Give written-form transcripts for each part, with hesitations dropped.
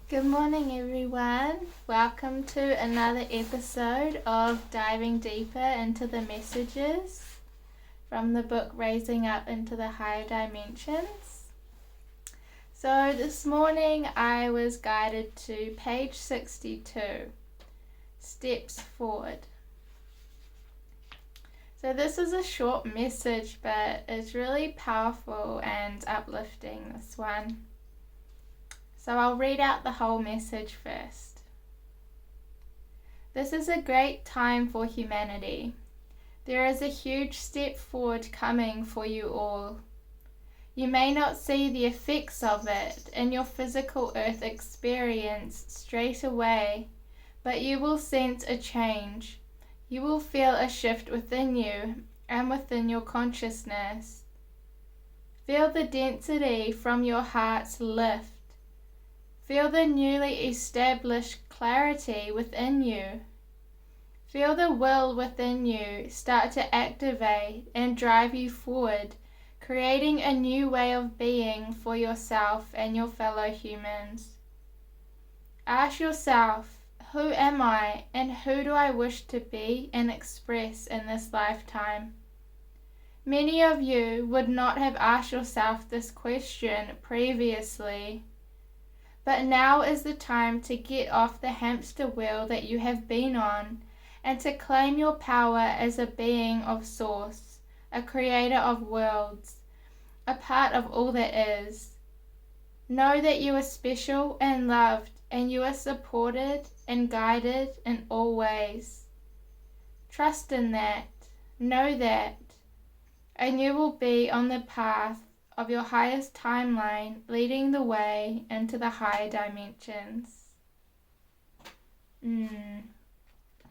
Good morning, everyone. Welcome to another episode of Diving Deeper into the Messages from the book Raising Up into the Higher Dimensions. So this morning I was guided to page 62, Steps Forward. So this is a short message, but it's really powerful and uplifting, this one. So I'll read out the whole message first. This is a great time for humanity. There is a huge step forward coming for you all. You may not see the effects of it in your physical earth experience straight away, but you will sense a change. You will feel a shift within you and within your consciousness. Feel the density from your hearts lift. Feel the newly established clarity within you. Feel the will within you start to activate and drive you forward, creating a new way of being for yourself and your fellow humans. Ask yourself, who am I and who do I wish to be and express in this lifetime? Many of you would not have asked yourself this question previously. But now is the time to get off the hamster wheel that you have been on and to claim your power as a being of source, a creator of worlds, a part of all that is. Know that you are special and loved, and you are supported and guided in all ways. Trust in that, know that, and you will be on the path of your highest timeline, leading the way into the higher dimensions.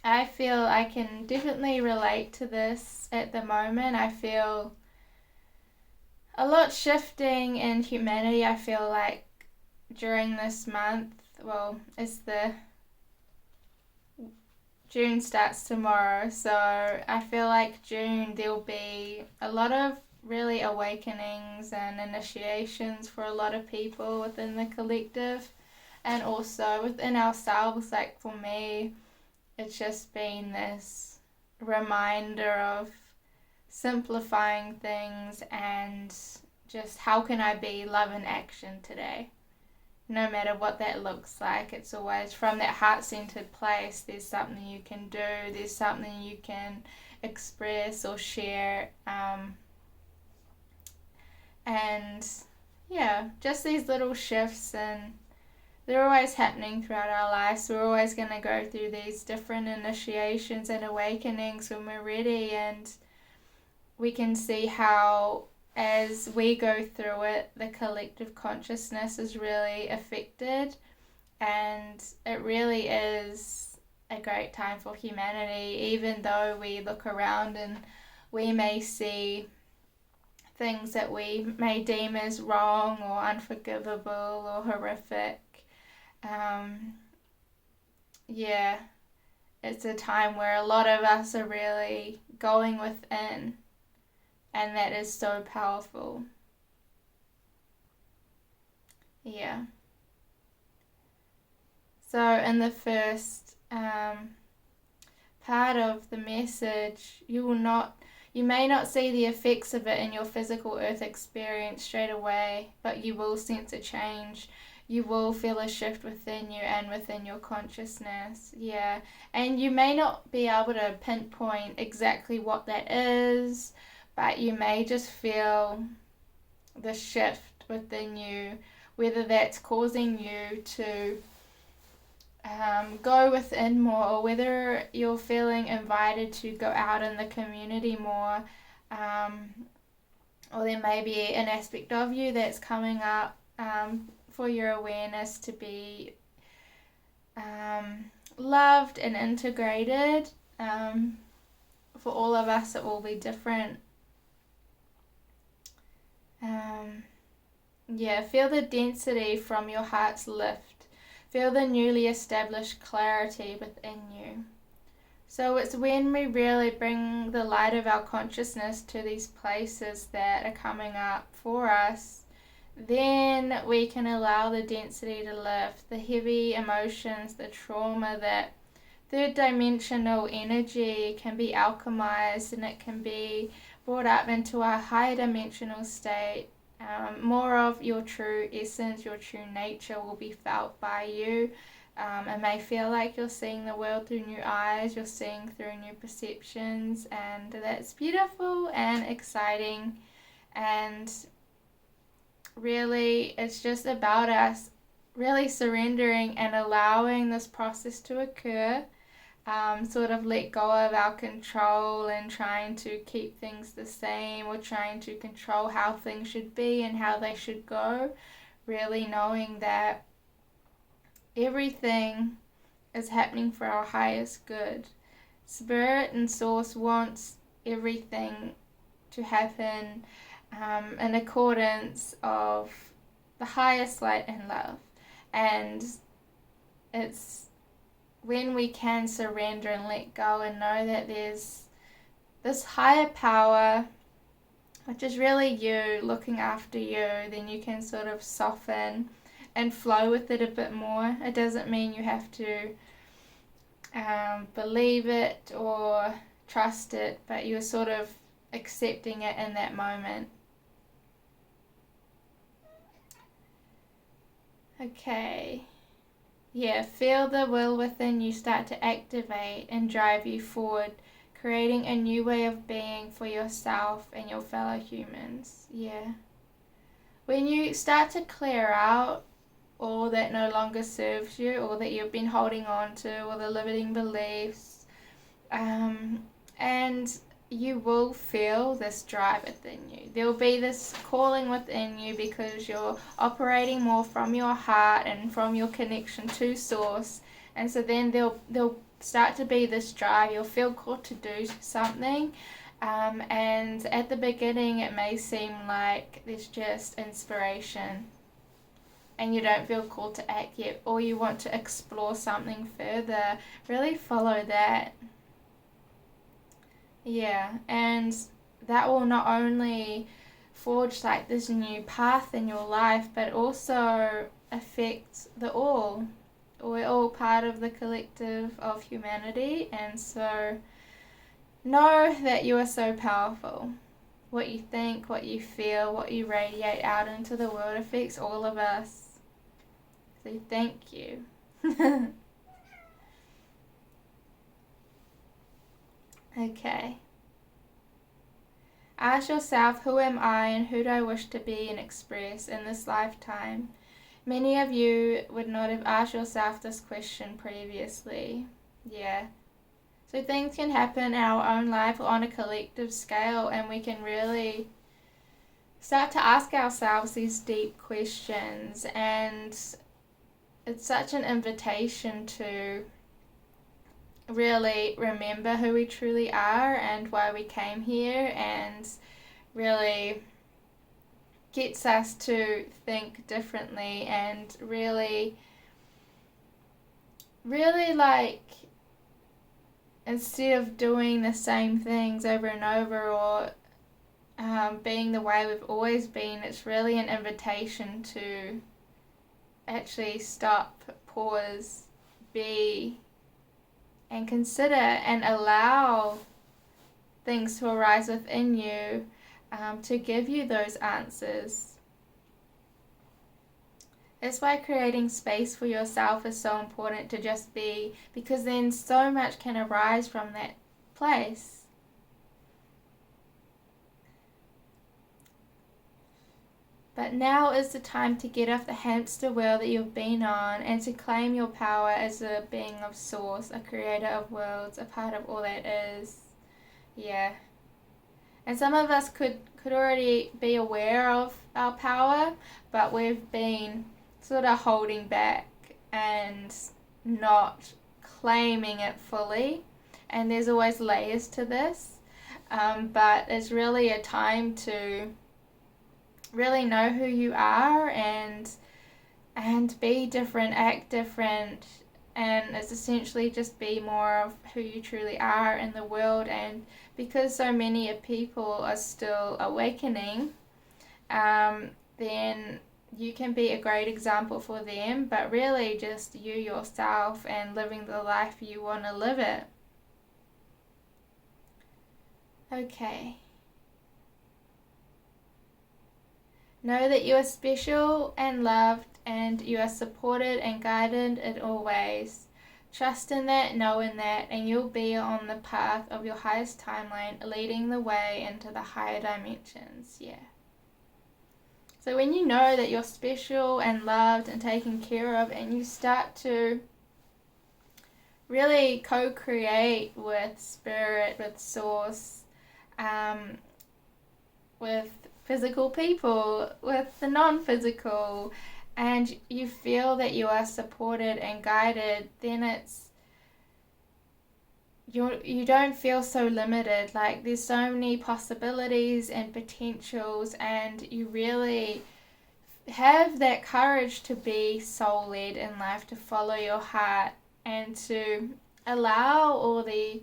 I feel I can definitely relate to this at the moment. I feel a lot shifting in humanity. I feel like during this month, as the June starts tomorrow, so I feel like June there'll be a lot of really awakenings and initiations for a lot of people within the collective and also within ourselves. Like for me, it's just been this reminder of simplifying things and just how can I be love in action today, no matter what that looks like. It's always from that heart-centered place. There's something you can do, there's something you can express or share, and yeah, just these little shifts, and they're always happening throughout our lives. We're always going to go through these different initiations and awakenings when we're ready, and we can see how as we go through it, the collective consciousness is really affected, and it really is a great time for humanity. Even though we look around and we may see things that we may deem as wrong or unforgivable or horrific. It's a time where a lot of us are really going within, and that is so powerful. So in the first part of the message, you may not see the effects of it in your physical earth experience straight away, but you will sense a change. You will feel a shift within you and within your consciousness. And you may not be able to pinpoint exactly what that is, but you may just feel the shift within you, whether that's causing you to go within more, or whether you're feeling invited to go out in the community more, or there may be an aspect of you that's coming up for your awareness to be loved and integrated. For all of us it will be different. Feel the density from your heart's lift. Feel the newly established clarity within you. So it's when we really bring the light of our consciousness to these places that are coming up for us, then we can allow the density to lift, the heavy emotions, the trauma, that third dimensional energy can be alchemized and it can be brought up into a higher dimensional state. More of your true essence, your true nature will be felt by you. It may feel like you're seeing the world through new eyes, you're seeing through new perceptions, and that's beautiful and exciting. And really, it's just about us really surrendering and allowing this process to occur. Sort of let go of our control and trying to keep things the same, or trying to control how things should be and how they should go. Really knowing that everything is happening for our highest good. Spirit and Source wants everything to happen in accordance of the highest light and love. And it's when we can surrender and let go and know that there's this higher power, which is really you looking after you, then you can sort of soften and flow with it a bit more. It doesn't mean you have to believe it or trust it, but you're sort of accepting it in that moment. Okay. Yeah, feel the will within you start to activate and drive you forward, creating a new way of being for yourself and your fellow humans. Yeah. When you start to clear out all that no longer serves you, or that you've been holding on to, or the limiting beliefs, and you will feel this drive within you. There will be this calling within you because you're operating more from your heart and from your connection to Source. And so then there'll start to be this drive. You'll feel called to do something. And at the beginning, it may seem like there's just inspiration and you don't feel called to act yet, or you want to explore something further. Really follow that. Yeah, and that will not only forge like this new path in your life, but also affect the all. We're all part of the collective of humanity, and so know that you are so powerful. What you think, what you feel, what you radiate out into the world affects all of us. So thank you. Okay. Ask yourself, who am I and who do I wish to be and express in this lifetime? Many of you would not have asked yourself this question previously. Yeah. So things can happen in our own life or on a collective scale, and we can really start to ask ourselves these deep questions, and it's such an invitation to really remember who we truly are and why we came here, and really gets us to think differently and really like, instead of doing the same things over and over, or being the way we've always been, it's really an invitation to actually stop, pause, be, and consider and allow things to arise within you to give you those answers. That's why creating space for yourself is so important, to just be, because then so much can arise from that place. But now is the time to get off the hamster wheel that you've been on and to claim your power as a being of Source, a creator of worlds, a part of all that is. Yeah. And some of us could already be aware of our power, but we've been sort of holding back and not claiming it fully. And there's always layers to this. But it's really a time to really know who you are and be different, act different, and it's essentially just be more of who you truly are in the world. And because so many people are still awakening, then you can be a great example for them, but really just you yourself and living the life you want to live it. Okay. Know that you are special and loved, and you are supported and guided in all ways. Trust in that, know in that, and you'll be on the path of your highest timeline, leading the way into the higher dimensions. Yeah. So when you know that you're special and loved and taken care of, and you start to really co-create with spirit, with source, with physical people, with the non-physical, and you feel that you are supported and guided, then you don't feel so limited. Like, there's so many possibilities and potentials, and you really have that courage to be soul-led in life, to follow your heart, and to allow all the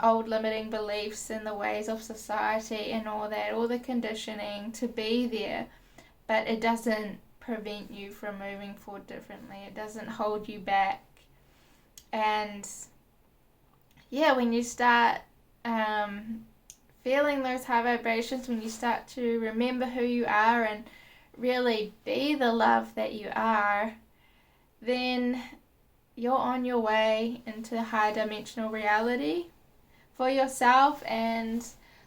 old limiting beliefs and the ways of society and all that, all the conditioning to be there. But it doesn't prevent you from moving forward differently. It doesn't hold you back. And yeah, when you start feeling those high vibrations, when you start to remember who you are and really be the love that you are, then you're on your way into high dimensional reality for yourself and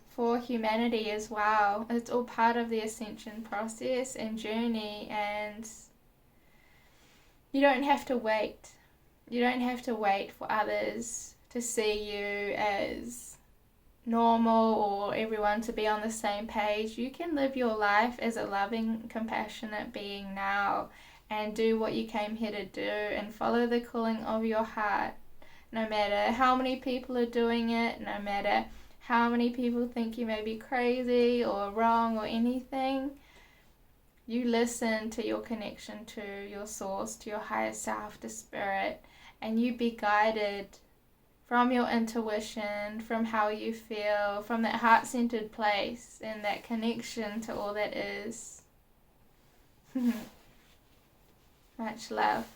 for humanity as well. It's all part of the ascension process and journey, and you don't have to wait. You don't have to wait for others to see you as normal or everyone to be on the same page. You can live your life as a loving, compassionate being now, and do what you came here to do, and follow the calling of your heart. No matter how many people are doing it, no matter how many people think you may be crazy or wrong or anything, you listen to your connection to your source, to your higher self, to spirit, and you be guided from your intuition, from how you feel, from that heart-centered place and that connection to all that is. Much love.